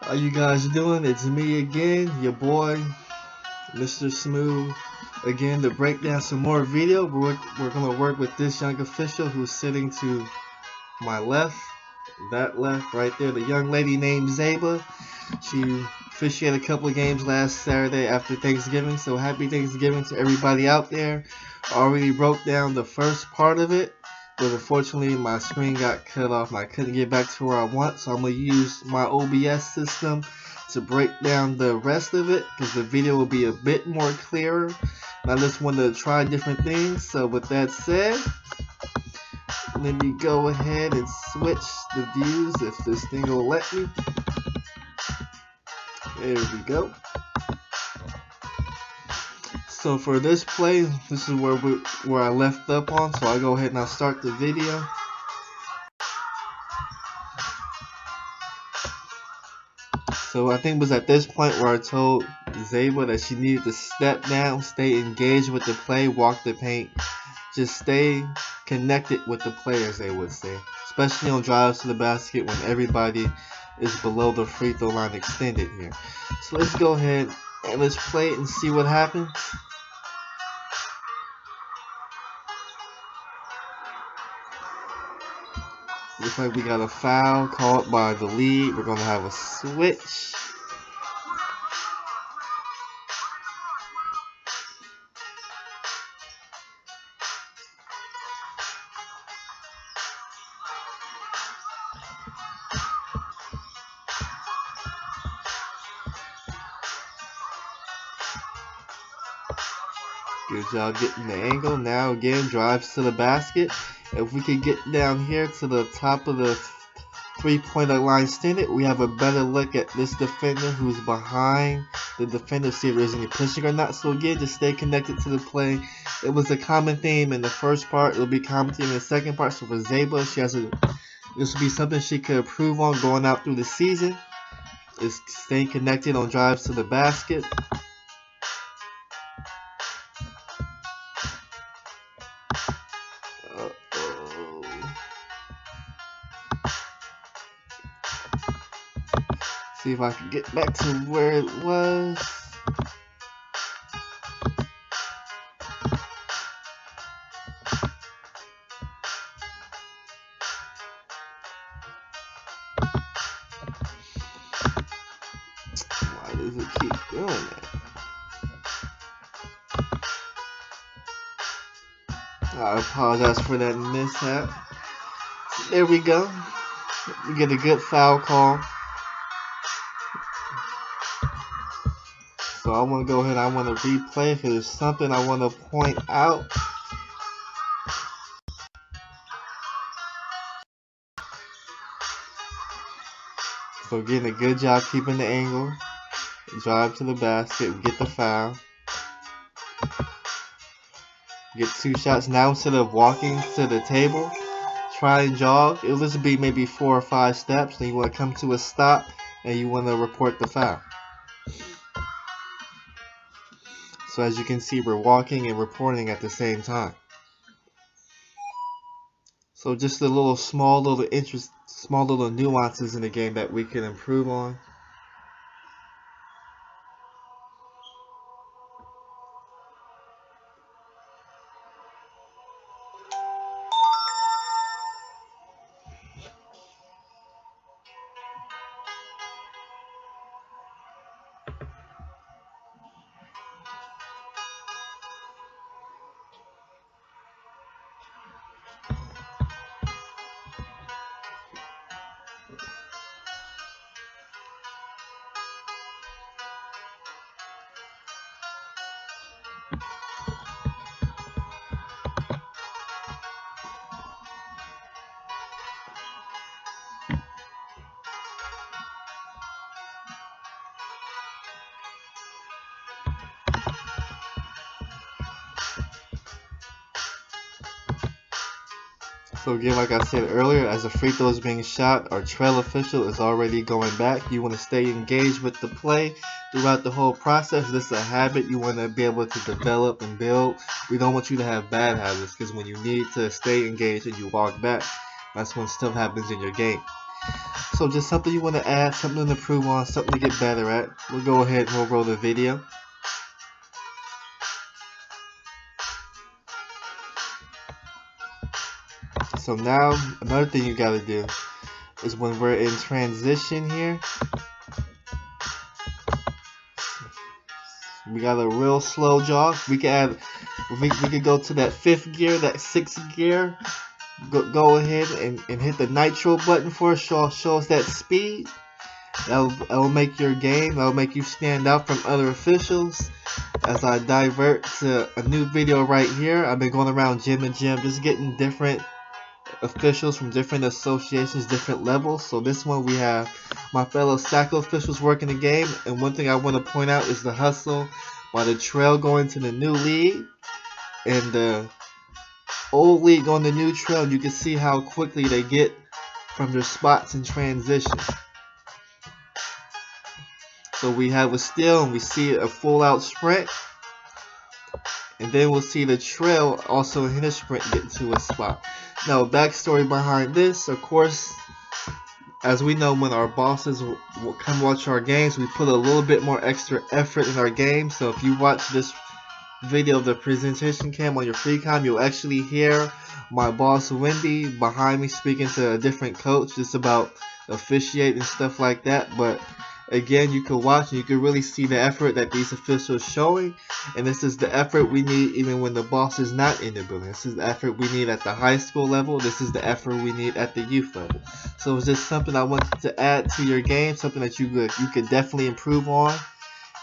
How you guys doing? It's me again, your boy, Mr. Smooth. Again, to break down some more video, we're going to work with this young official who's sitting to my left, that left, right there, the young lady named Zaibaa. She officiated a couple of games last Saturday after Thanksgiving, so happy Thanksgiving to everybody out there. I already broke down the first part of it, but unfortunately my screen got cut off and I couldn't get back to where I want, so I'm going to use my OBS system to break down the rest of it because the video will be a bit more clearer. And I just wanted to try different things, so with that said, let me go ahead and switch the views if this thing will let me. There we go. So for this play, this is where I left up on, so I'll go ahead and I'll start the video. So I think it was at this point where I told Zaibaa that she needed to step down, stay engaged with the play, walk the paint, just stay connected with the players, they would say, especially on drives to the basket when everybody is below the free throw line extended here. So let's go ahead and let's play it and see what happens. Looks like we got a foul called by the lead. We're going to have a switch. Good job getting the angle. Now again, drives to the basket. If we could get down here to the top of the three-pointer line extended, we have a better look at this defender who's behind the defender, see if there's any pushing or not. So again, just stay connected to the play. It was a common theme in the first part. It'll be common theme in the second part. So for Zaibaa, this will be something she could improve on going out through the season, is staying connected on drives to the basket. See if I can get back to where it was. Why does it keep doing that? I apologize for that mishap. So there we go. We get a good foul call. So I want to go ahead, I want to replay if there's something I want to point out. So getting a good job keeping the angle. Drive to the basket, get the foul. Get two shots. Now instead of walking to the table, try and jog. It'll just be maybe 4 or 5 steps. Then you want to come to a stop and you want to report the foul. So as you can see, we're walking and reporting at the same time. So just a little small little nuances in the game that we can improve on. So again, like I said earlier, as the free throw is being shot, our trail official is already going back. You want to stay engaged with the play throughout the whole process. This is a habit you want to be able to develop and build. We don't want you to have bad habits, because when you need to stay engaged and you walk back, that's when stuff happens in your game. So just something you want to add, something to improve on, something to get better at. We'll go ahead and we'll roll the video. So now another thing you gotta do is when we're in transition here, we got a real slow jog. We can add, we could go to that 5th gear, that 6th gear. Go ahead and hit the nitro button for us. Show us that speed. That'll make your game. That'll make you stand out from other officials. As I divert to a new video right here, I've been going around gym to gym, just getting different officials from different associations, different levels. So this one we have my fellow Sacco officials working the game, and one thing I want to point out is the hustle by the trail going to the new league and the old league on the new trail. You can see how quickly they get from their spots in transition. So we have a steal and we see a full out sprint, and then we'll see the trail also in a sprint get to a spot. Now, backstory behind this, of course, as we know, when our bosses will come watch our games, we put a little bit more extra effort in our game. So if you watch this video of the presentation cam on your free time, you'll actually hear my boss Wendy behind me speaking to a different coach just about officiate and stuff like that. But again, you can watch and you can really see the effort that these officials showing, and this is the effort we need even when the boss is not in the building. This is the effort we need at the high school level. This is the effort we need at the youth level. So it's just something I want to add to your game, something that you could definitely improve on,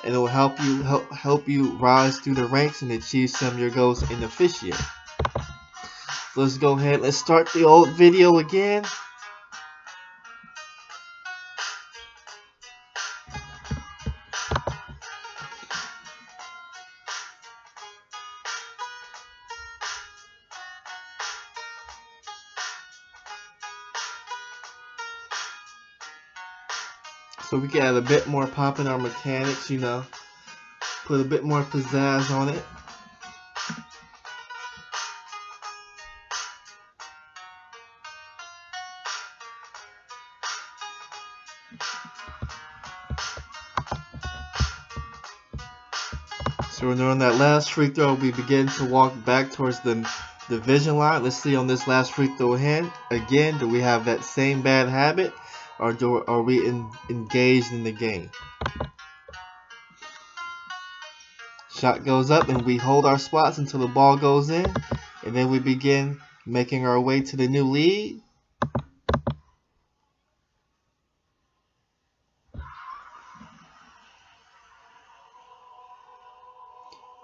and it will help you rise through the ranks and achieve some of your goals in Officiate. So let's go ahead. Let's start the old video again. So we can add a bit more pop in our mechanics, you know, put a bit more pizzazz on it. So when we're on that last free throw, we begin to walk back towards the vision line. Let's see on this last free throw again, do we have that same bad habit? Or are we engaged in the game? Shot goes up and we hold our spots until the ball goes in, and then we begin making our way to the new lead.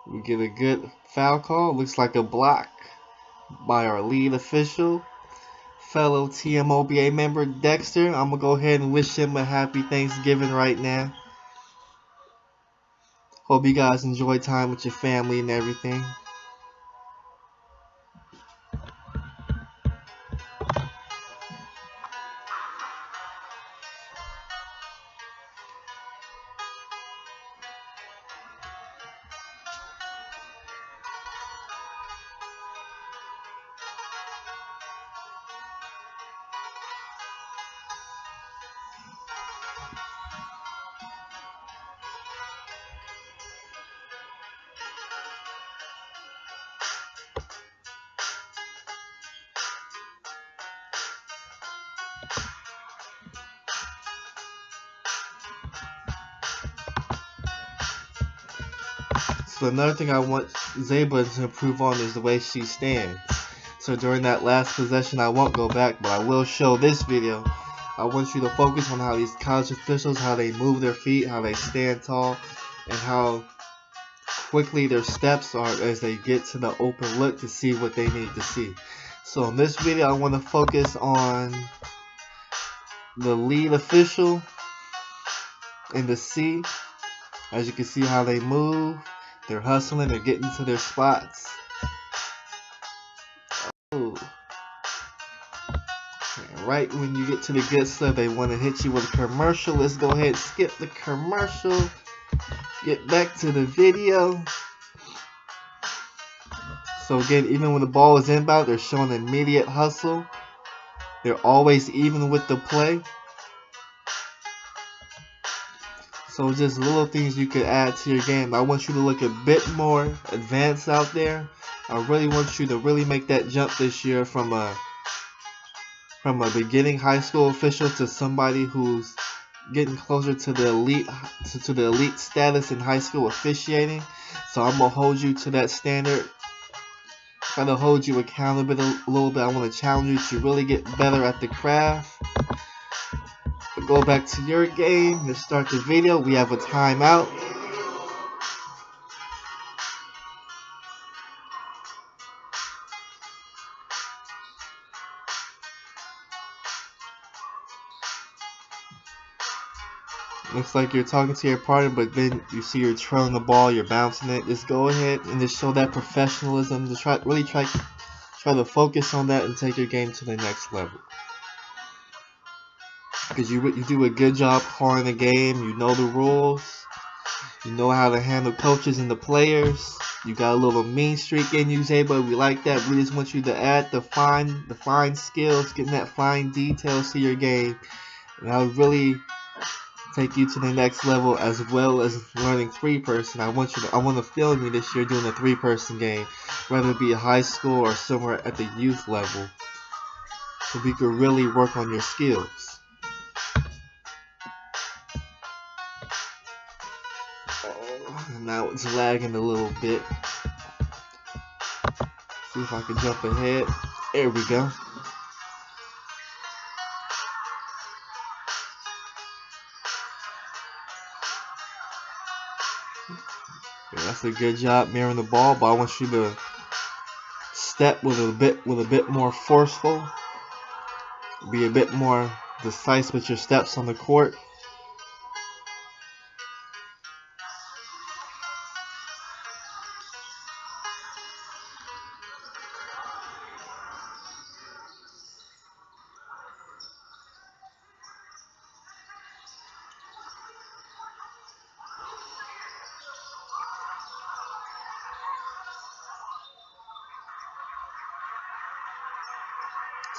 We get a good foul call. Looks like a block by our lead official, fellow TMOBA member Dexter. I'm gonna go ahead and wish him a happy Thanksgiving right now. Hope you guys enjoy time with your family and everything. So another thing I want Zaibaa to improve on is the way she stands. So during that last possession, I won't go back, but I will show this video. I want you to focus on how these college officials, how they move their feet, how they stand tall, and how quickly their steps are as they get to the open look to see what they need to see. So in this video, I want to focus on the lead official in the C. As you can see how they move. They're hustling, they're getting to their spots. Oh. And right when you get to the good stuff, they want to hit you with a commercial. Let's go ahead and skip the commercial. Get back to the video. So again, even when the ball is inbound, they're showing immediate hustle. They're always even with the play. So just little things you could add to your game. I want you to look a bit more advanced out there. I really want you to really make that jump this year from a beginning high school official to somebody who's getting closer to the elite status in high school officiating. So I'm gonna hold you to that standard. Try to hold you accountable a little bit. I want to challenge you to really get better at the craft. But go back to your game. Let's start the video. We have a timeout. Looks like you're talking to your partner, but then you see you're trailing the ball, you're bouncing it. Just go ahead and just show that professionalism. Just try to focus on that and take your game to the next level. Because you do a good job calling the game. You know the rules. You know how to handle coaches and the players. You got a little mean streak in you, Zaibaa. We like that. We just want you to add the fine skills, getting that fine details to your game, and I'll really take you to the next level, as well as learning 3-person. I want to film you this year doing a 3-person game, whether it be a high school or somewhere at the youth level, so we could really work on your skills. And now it's lagging a little bit. See if I can jump ahead. There we go. Yeah, that's a good job mirroring the ball, but I want you to step with a bit more forceful. Be a bit more decisive with your steps on the court.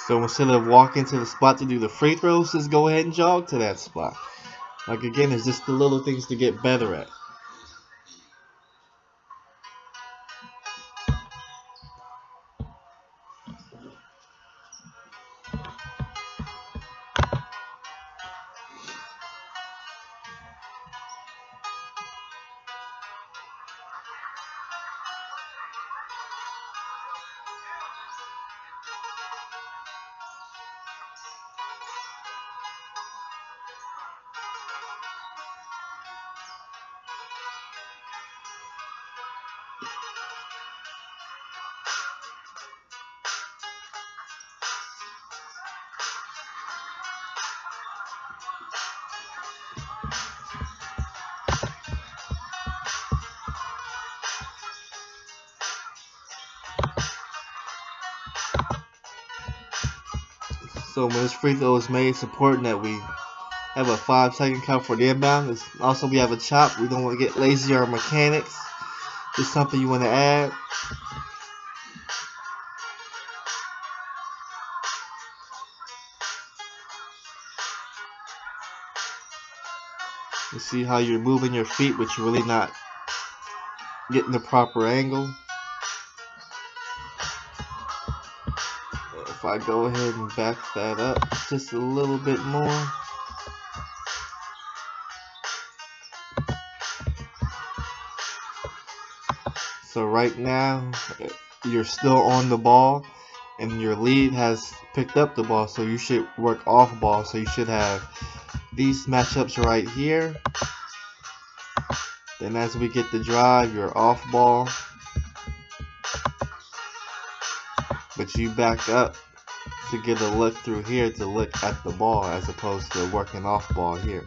So instead of walking to the spot to do the free throws, just go ahead and jog to that spot. Like, again, it's just the little things to get better at. So when this free throw is made, it's important that we have a 5-second count for the inbound. Also, we have a chop. We don't want to get lazy on our mechanics. Just something you want to add. You see how you're moving your feet, but you're really not getting the proper angle. If I go ahead and back that up just a little bit more. So right now, you're still on the ball, and your lead has picked up the ball, so you should work off ball. So you should have these matchups right here. Then as we get the drive, you're off ball, but you back up to get a look through here to look at the ball as opposed to working off ball here.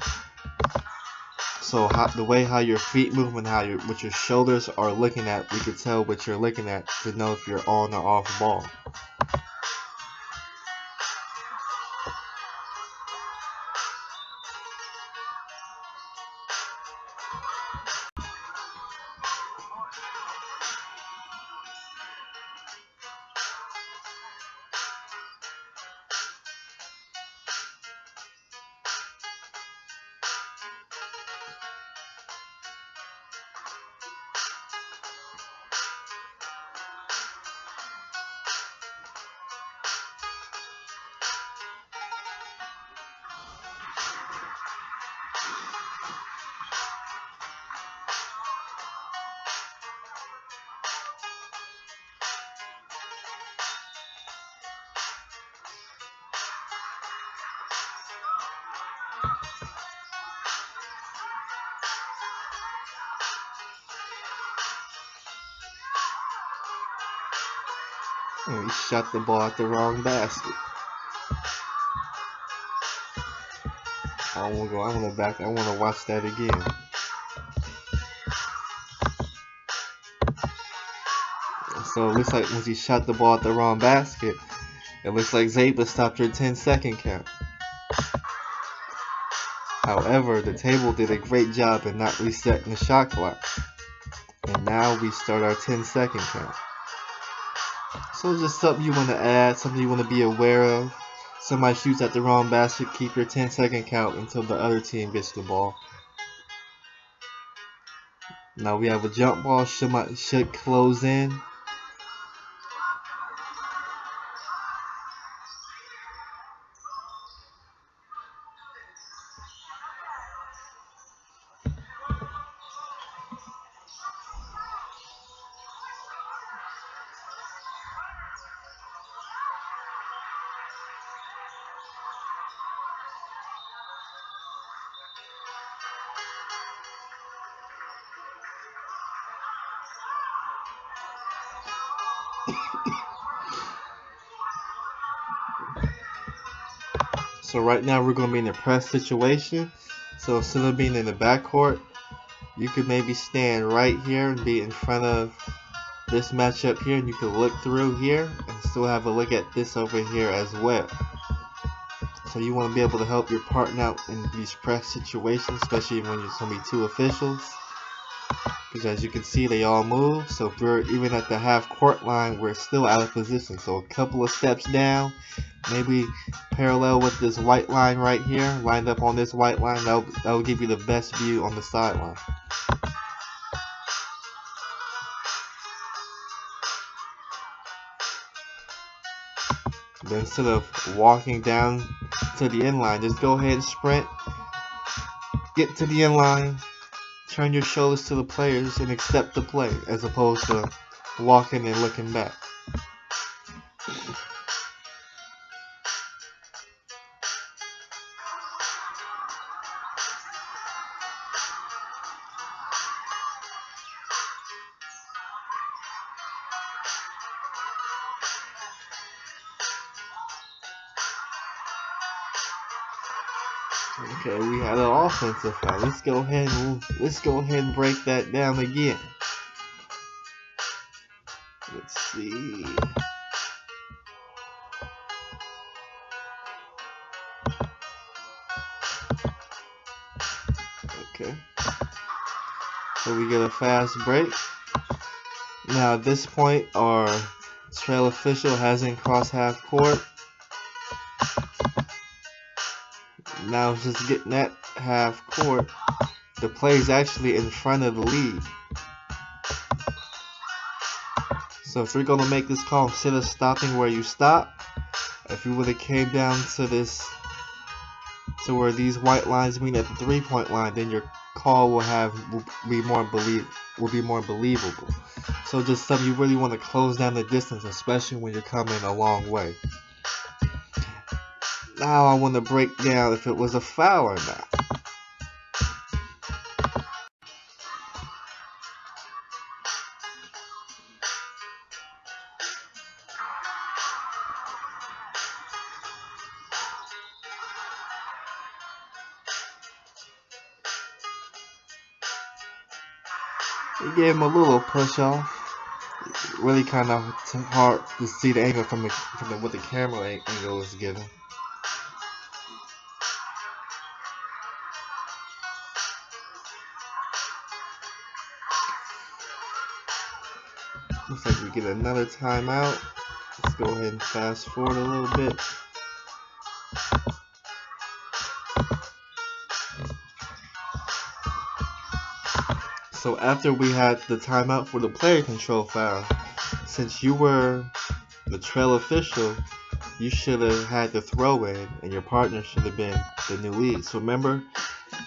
So the way how your feet move and how what your shoulders are looking at, we can tell what you're looking at to know if you're on or off ball. Oh, he shot the ball at the wrong basket. I want to go. I want to watch that again. So it looks like once he shot the ball at the wrong basket, it looks like Zaibaa stopped her 10-second count. However, the table did a great job in not resetting the shot clock. And now we start our 10-second count. So just something you want to add, something you want to be aware of. Somebody shoots at the wrong basket, keep your 10-second count until the other team gets the ball. Now we have a jump ball, should close in. So right now we're going to be in a press situation. So instead of being in the backcourt, you could maybe stand right here and be in front of this matchup here, and you can look through here and still have a look at this over here as well. So you want to be able to help your partner out in these press situations, especially when there's going to be two officials. Because as you can see, they all move. So if we're even at the half court line, we're still out of position. So a couple of steps down, maybe parallel with this white line right here, lined up on this white line, that will give you the best view on the sideline. Then instead of walking down to the end line, just go ahead and sprint, get to the end line, turn your shoulders to the players and accept the play, as opposed to walking and looking back. Okay, we had an offensive foul. Let's go ahead and break that down again. Let's see. Okay. So we get a fast break. Now at this point, our trail official hasn't crossed half court. Now just getting that half court, the play's actually in front of the lead. So if you're gonna make this call, instead of stopping where you stop, if you would have came down to this, to where these white lines meet at the 3-point line, then your call will be more believable. So just something you really want to close down the distance, especially when you're coming a long way. Now I want to break down if it was a foul or not. We gave him a little push off. Really kind of hard to see the angle from what the camera angle is given. Looks like we get another timeout. Let's go ahead and fast forward a little bit. So after we had the timeout for the player control foul, since you were the trail official, you should have had the throw in, and your partner should have been the new lead. So remember,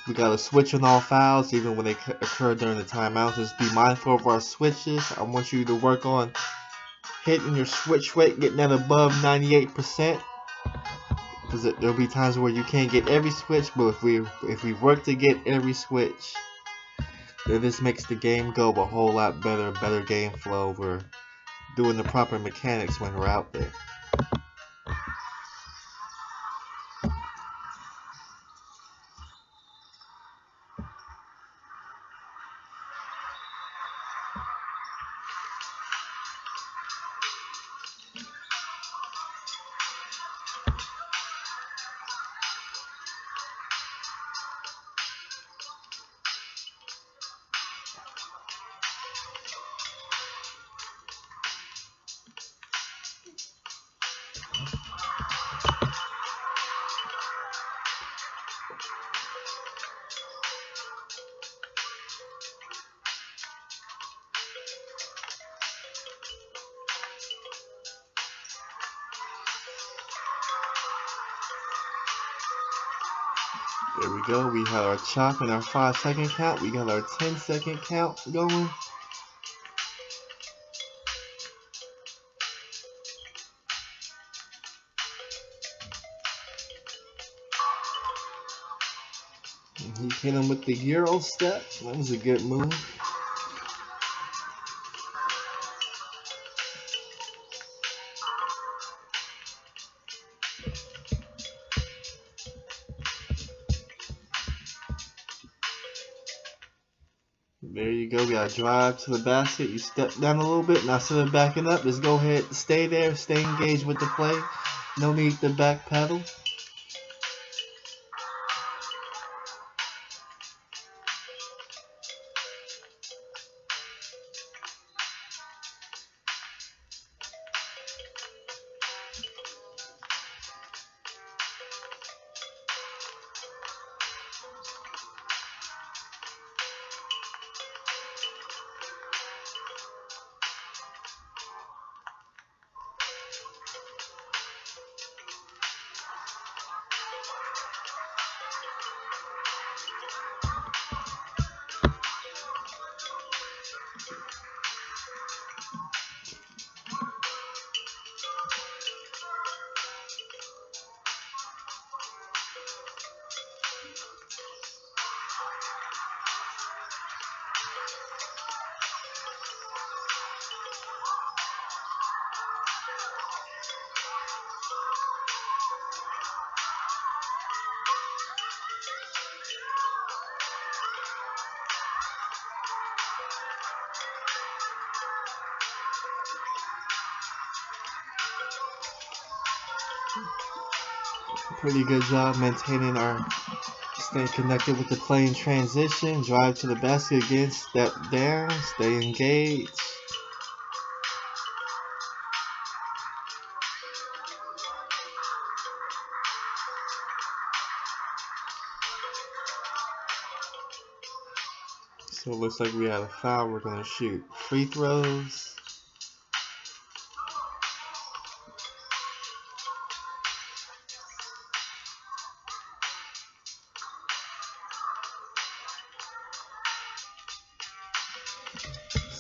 we got to switch on all fouls, even when they occur during the timeout. Just be mindful of our switches. I want you to work on hitting your switch rate, getting that above 98%. because there'll be times where you can't get every switch, but if we work to get every switch, then this makes the game go a whole lot better. Better game flow. We're doing the proper mechanics when we're out there. There we go. We had our chop and our 5-second count. We got our 10-second count going. And he hit him with the Euro step. That was a good move. There you go. We got to drive to the basket. You step down a little bit. Now instead of backing up, just go ahead, stay there, stay engaged with the play. No need to back pedal. Pretty good job maintaining our staying connected with the play in transition. Drive to the basket again, step down, stay engaged. So it looks like we had a foul. We're going to shoot free throws.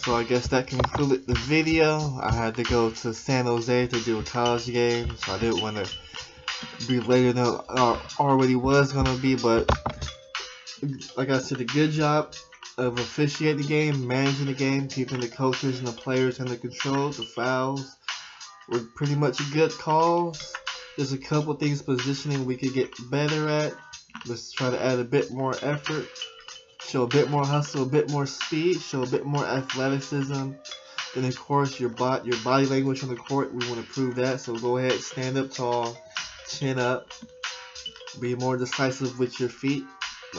So I guess that concluded the video. I had to go to San Jose to do a college game, so I didn't want to be later than I already was going to be, but like I said, a good job of officiating the game, managing the game, keeping the coaches and the players under control. The fouls were pretty much good calls. There's a couple things positioning we could get better at. Let's try to add a bit more effort. Show a bit more hustle, a bit more speed, show a bit more athleticism. Then of course your body language on the court, we want to prove that. So go ahead, stand up tall, chin up, be more decisive with your feet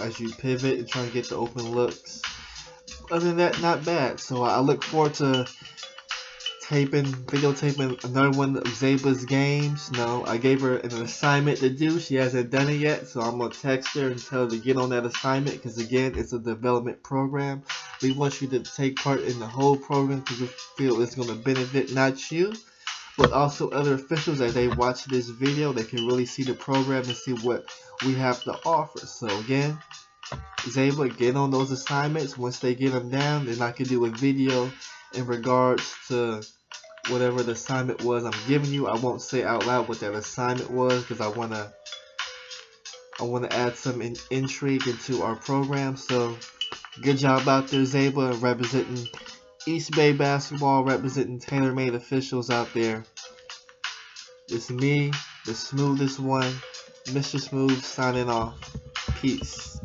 as you pivot and try to get the open looks. Other than that, not bad. So I look forward to videotaping another one of Zaibaa's games. No, I gave her an assignment to do. She hasn't done it yet, so I'm going to text her and tell her to get on that assignment, because again, it's a development program. We want you to take part in the whole program because we feel it's going to benefit not you, but also other officials. As they watch this video, they can really see the program and see what we have to offer. So again, Zaibaa, get on those assignments. Once they get them down, then I can do a video in regards to whatever the assignment was I'm giving you. I won't say out loud what that assignment was because I wanna add some intrigue into our program. So good job out there, Zaibaa, representing East Bay basketball, representing tailor-made officials out there. It's me, the smoothest one, Mr. Smooth, signing off. Peace.